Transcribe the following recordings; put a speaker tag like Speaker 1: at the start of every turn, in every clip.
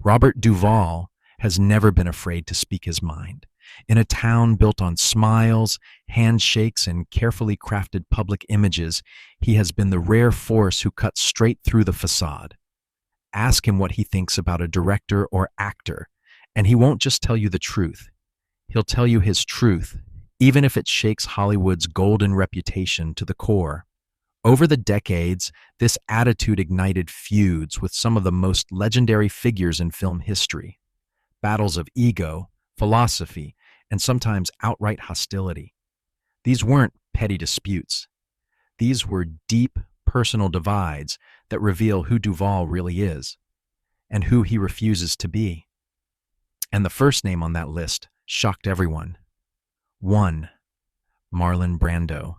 Speaker 1: Robert Duvall has never been afraid to speak his mind. In a town built on smiles, handshakes, and carefully crafted public images, he has been the rare force who cuts straight through the facade. Ask him what he thinks about a director or actor, and he won't just tell you the truth. He'll tell you his truth, even if it shakes Hollywood's golden reputation to the core. Over the decades, this attitude ignited feuds with some of the most legendary figures in film history. Battles of ego, philosophy, and sometimes outright hostility. These weren't petty disputes. These were deep personal divides that reveal who Duvall really is and who he refuses to be. And the first name on that list shocked everyone. 1. Marlon Brando.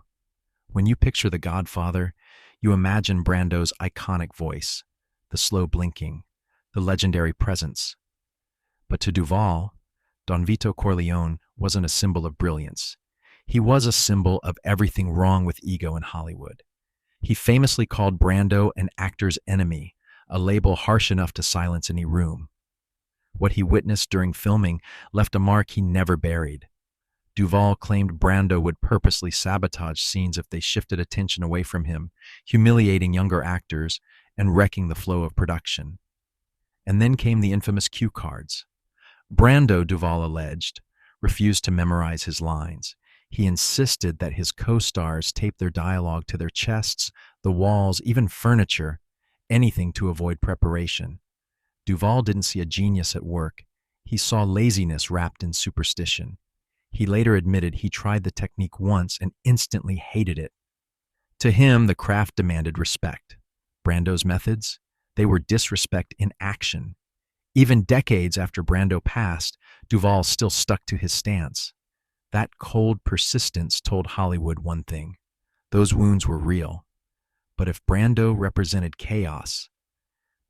Speaker 1: When you picture The Godfather, you imagine Brando's iconic voice, the slow blinking, the legendary presence. But to Duvall, Don Vito Corleone wasn't a symbol of brilliance. He was a symbol of everything wrong with ego in Hollywood. He famously called Brando an actor's enemy, a label harsh enough to silence any room. What he witnessed during filming left a mark he never buried. Duvall claimed Brando would purposely sabotage scenes if they shifted attention away from him, humiliating younger actors and wrecking the flow of production. And then came the infamous cue cards. Brando, Duvall alleged, refused to memorize his lines. He insisted that his co-stars tape their dialogue to their chests, the walls, even furniture, anything to avoid preparation. Duvall didn't see a genius at work. He saw laziness wrapped in superstition. He later admitted he tried the technique once and instantly hated it. To him, the craft demanded respect. Brando's methods? They were disrespect in action. Even decades after Brando passed, Duvall still stuck to his stance. That cold persistence told Hollywood one thing: those wounds were real. But if Brando represented chaos,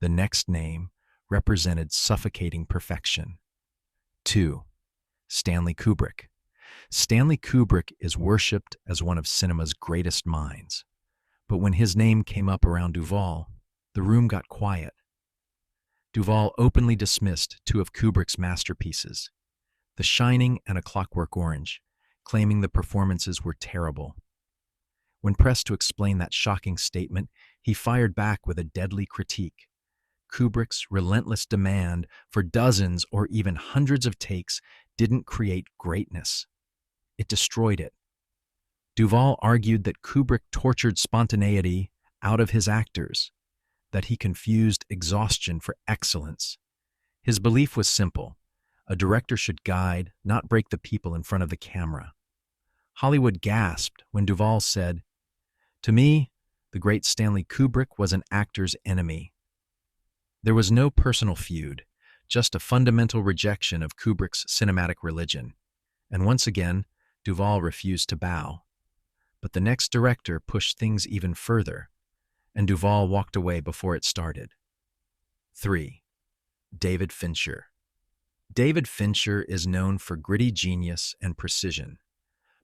Speaker 1: the next name represented suffocating perfection. 2. Stanley Kubrick. Stanley Kubrick is worshipped as one of cinema's greatest minds. But when his name came up around Duvall, the room got quiet. Duvall openly dismissed two of Kubrick's masterpieces, The Shining and A Clockwork Orange, claiming the performances were terrible. When pressed to explain that shocking statement, he fired back with a deadly critique. Kubrick's relentless demand for dozens or even hundreds of takes didn't create greatness. It destroyed it. Duvall argued that Kubrick tortured spontaneity out of his actors, that he confused exhaustion for excellence. His belief was simple: a director should guide, not break the people in front of the camera. Hollywood gasped when Duvall said, "To me, the great Stanley Kubrick was an actor's enemy." There was no personal feud, just a fundamental rejection of Kubrick's cinematic religion. And once again, Duvall refused to bow. But the next director pushed things even further, and Duvall walked away before it started. 3. David Fincher. David Fincher is known for gritty genius and precision,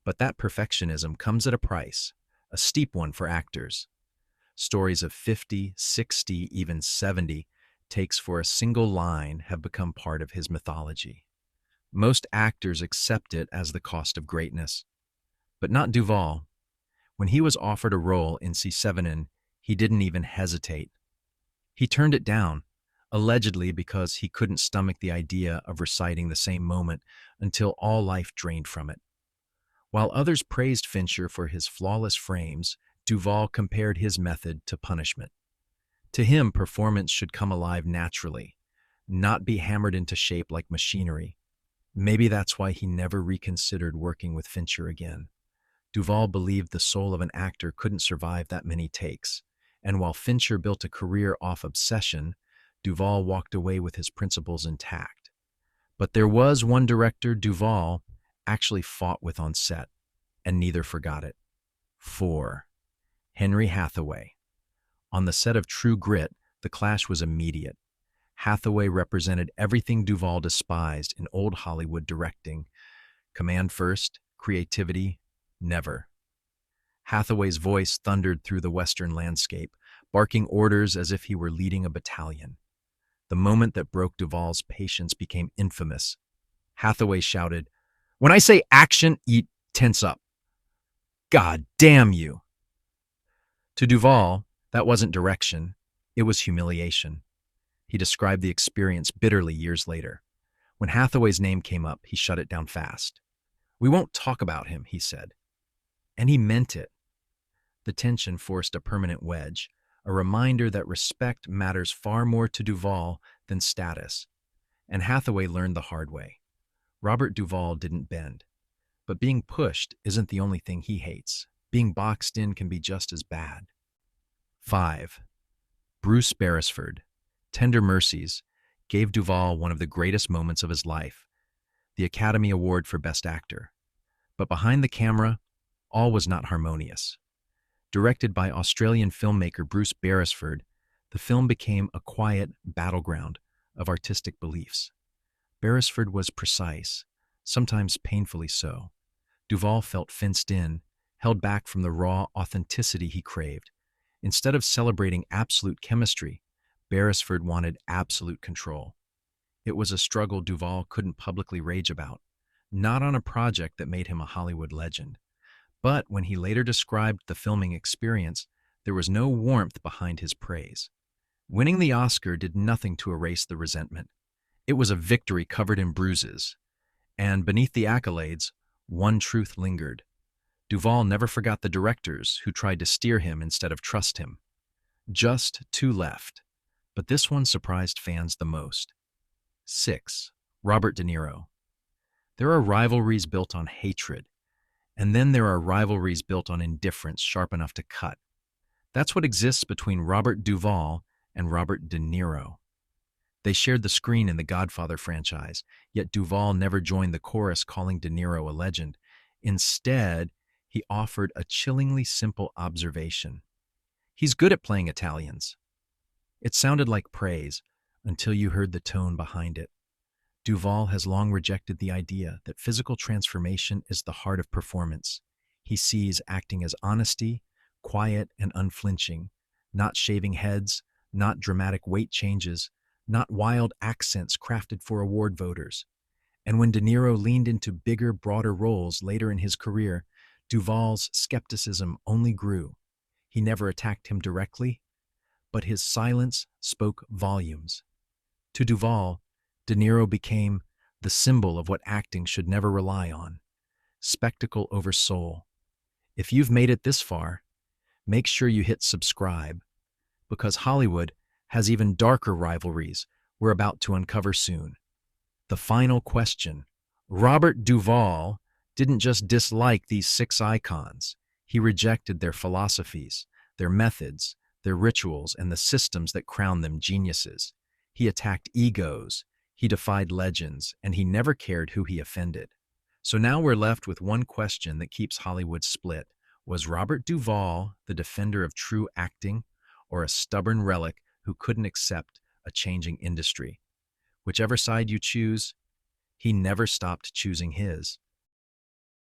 Speaker 1: but that perfectionism comes at a price, a steep one for actors. Stories of 50, 60, even 70 takes for a single line have become part of his mythology. Most actors accept it as the cost of greatness, but not Duvall. When he was offered a role in C7, he didn't even hesitate. He turned it down, allegedly because he couldn't stomach the idea of reciting the same moment until all life drained from it. While others praised Fincher for his flawless frames, Duvall compared his method to punishment. To him, performance should come alive naturally, not be hammered into shape like machinery. Maybe that's why he never reconsidered working with Fincher again. Duvall believed the soul of an actor couldn't survive that many takes, and while Fincher built a career off obsession, Duvall walked away with his principles intact. But there was one director Duvall actually fought with on set, and neither forgot it. 4. Henry Hathaway. On the set of True Grit, the clash was immediate. Hathaway represented everything Duvall despised in old Hollywood directing: command first, creativity, never. Hathaway's voice thundered through the Western landscape, barking orders as if he were leading a battalion. The moment that broke Duvall's patience became infamous. Hathaway shouted, "When I say action, eat, tense up. God damn you." To Duvall, that wasn't direction, it was humiliation. He described the experience bitterly years later. When Hathaway's name came up, he shut it down fast. "We won't talk about him," he said. And he meant it. The tension forced a permanent wedge, a reminder that respect matters far more to Duvall than status. And Hathaway learned the hard way. Robert Duvall didn't bend. But being pushed isn't the only thing he hates. Being boxed in can be just as bad. 5. Bruce Beresford, Tender Mercies, gave Duvall one of the greatest moments of his life, the Academy Award for Best Actor. But behind the camera, all was not harmonious. Directed by Australian filmmaker Bruce Beresford, the film became a quiet battleground of artistic beliefs. Beresford was precise, sometimes painfully so. Duvall felt fenced in, held back from the raw authenticity he craved. Instead of celebrating absolute chemistry, Beresford wanted absolute control. It was a struggle Duvall couldn't publicly rage about, not on a project that made him a Hollywood legend. But when he later described the filming experience, there was no warmth behind his praise. Winning the Oscar did nothing to erase the resentment. It was a victory covered in bruises. And beneath the accolades, one truth lingered. Duvall never forgot the directors who tried to steer him instead of trust him. Just two left, but this one surprised fans the most. 6. Robert De Niro. There are rivalries built on hatred, and then there are rivalries built on indifference sharp enough to cut. That's what exists between Robert Duvall and Robert De Niro. They shared the screen in the Godfather franchise, yet Duvall never joined the chorus calling De Niro a legend. Instead, he offered a chillingly simple observation. "He's good at playing Italians." It sounded like praise until you heard the tone behind it. Duvall has long rejected the idea that physical transformation is the heart of performance. He sees acting as honesty, quiet and unflinching, not shaving heads, not dramatic weight changes, not wild accents crafted for award voters. And when De Niro leaned into bigger, broader roles later in his career, Duvall's skepticism only grew. He never attacked him directly, but his silence spoke volumes. To Duvall, De Niro became the symbol of what acting should never rely on: spectacle over soul. If you've made it this far, make sure you hit subscribe, because Hollywood has even darker rivalries we're about to uncover soon. The final question. Robert Duvall didn't just dislike these 6 icons. He rejected their philosophies, their methods, their rituals, and the systems that crowned them geniuses. He attacked egos, he defied legends, and he never cared who he offended. So now we're left with one question that keeps Hollywood split. Was Robert Duvall the defender of true acting, or a stubborn relic who couldn't accept a changing industry? Whichever side you choose, he never stopped choosing his.